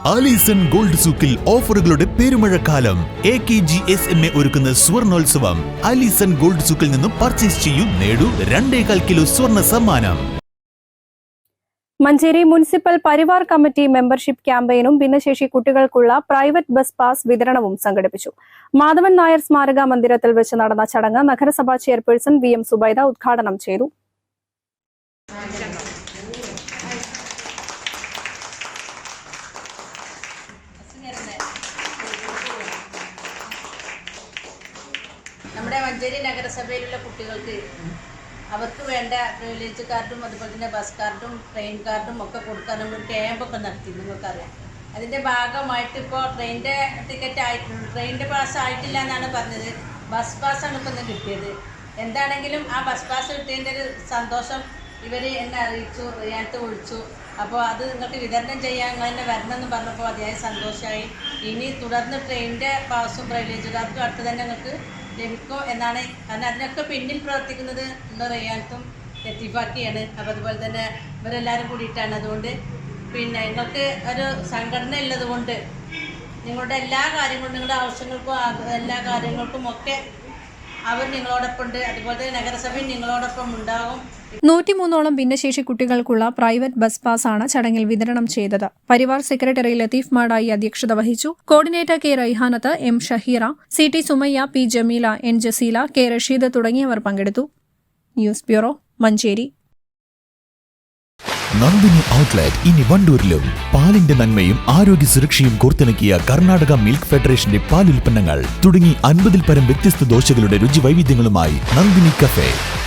Alison gold സൂക്കിൽ ഓഫറുകളുടെ പെരുമഴക്കാലം. AKGSMA ഒരുക്കുന്ന സ്വർണോത്സവം. ആലീസൺ ഗോൾഡ് സൂക്കിൽ നിന്നും പർച്ചേസ് ചെയ്യൂ, നേടൂ 2.25 കിലോ സ്വർണ്ണ സമ്മാനം. മഞ്ചേരി മുനിസിപ്പൽ പരിവാർ കമ്മിറ്റി മെമ്പർഷിപ്പ് ക്യാമ്പയിനും ഭിന്നശേഷി കുട്ടികൾക്കുള്ള പ്രൈവറ്റ് ബസ് പാസ് വിതരണവും സംഘടിപ്പിച്ചു. മാധവൻ നായർ സ്മാരക മന്ദിരത്തിൽ വെച്ച് നടന്ന ചടങ്ങ് നഗരസഭാ ചെയർപേഴ്സൺ VM സുബൈദ ഉദ്ഘാടനം ചെയ്തു. നമ്മുടെ മഞ്ചേരി നഗരസഭയിലുള്ള കുട്ടികൾക്ക് അവർക്ക് വേണ്ട പ്രിവിലേജ് കാർഡും അതുപോലെ തന്നെ ബസ് കാർഡും ട്രെയിൻ കാർഡും ഒക്കെ കൊടുക്കാൻ നമ്മൾ ക്യാമ്പൊക്കെ നടത്തി, നിങ്ങൾക്കറിയാം. അതിൻ്റെ ഭാഗമായിട്ട് ഇപ്പോൾ ട്രെയിനിൻ്റെ ടിക്കറ്റ് ആയിട്ടുണ്ട്, ട്രെയിനിൻ്റെ പാസ് ആയിട്ടില്ല എന്നാണ് പറഞ്ഞത്. ബസ് പാസ്സാണ് ഇപ്പോൾ ഇന്ന് കിട്ടിയത്. എന്താണെങ്കിലും ആ ബസ് പാസ് കിട്ടിയതിൻ്റെ ഒരു സന്തോഷം ഇവർ എന്നെ അറിയിച്ചു, റിയാത്ത് വിളിച്ചു. അപ്പോൾ അത് നിങ്ങൾക്ക് വിതരണം ചെയ്യാൻ നിങ്ങൾ തന്നെ വരണമെന്ന് പറഞ്ഞപ്പോൾ അതിയായ സന്തോഷമായി. ഇനി തുടർന്ന് ട്രെയിനിൻ്റെ പാസും പ്രിവിലേജ് കാർഡും അടുത്ത് തന്നെ നിങ്ങൾക്ക് ലഭിക്കും എന്നാണ്. കാരണം അതിനൊക്കെ പിന്നിൽ പ്രവർത്തിക്കുന്നത് റിയാത്തും ലത്തീഫാക്കിയാണ്. അപ്പോൾ അതുപോലെ തന്നെ ഇവരെല്ലാവരും കൂടിയിട്ടാണ്. അതുകൊണ്ട് പിന്നെ നിങ്ങൾക്ക് ഒരു സംഘടന ഉള്ളത് കൊണ്ട് നിങ്ങളുടെ എല്ലാ കാര്യങ്ങളും, നിങ്ങളുടെ ആവശ്യങ്ങൾക്കും എല്ലാ കാര്യങ്ങൾക്കും ഒക്കെ അവർ നിങ്ങളോടൊപ്പം ഉണ്ട്. അതുപോലെ തന്നെ നഗരസഭയും നിങ്ങളോടൊപ്പം ഉണ്ടാകും. 103ഓളം ഭിന്നശേഷി കുട്ടികൾക്കുള്ള പ്രൈവറ്റ് ബസ് പാസാണ് ചടങ്ങിൽ വിതരണം ചെയ്തത്. പരിവാർ സെക്രട്ടറി ലത്തീഫ് മാടായി അധ്യക്ഷത വഹിച്ചു. Coordinator K Raihanath, M Shaheera, CT Sumayya, P Jameela, N Jaseela, K Rasheed തുടങ്ങിയവർ പങ്കെടുത്തു. News bureau, Manjeri. Nandini outlet ഇനി വണ്ടൂരിലും. പാലിന്റെ നന്മയും ആരോഗ്യ സുരക്ഷയും കോർത്തിണക്കിയ കർണാടക മിൽക്ക് ഫെഡറേഷന്റെ പാലുൽപ്പന്നങ്ങൾ തുടങ്ങി 50-ൽ പരം വ്യത്യസ്ത ദോശകളുടെ രുചി വൈവിധ്യങ്ങളുമായി നന്ദിനി കഫേ.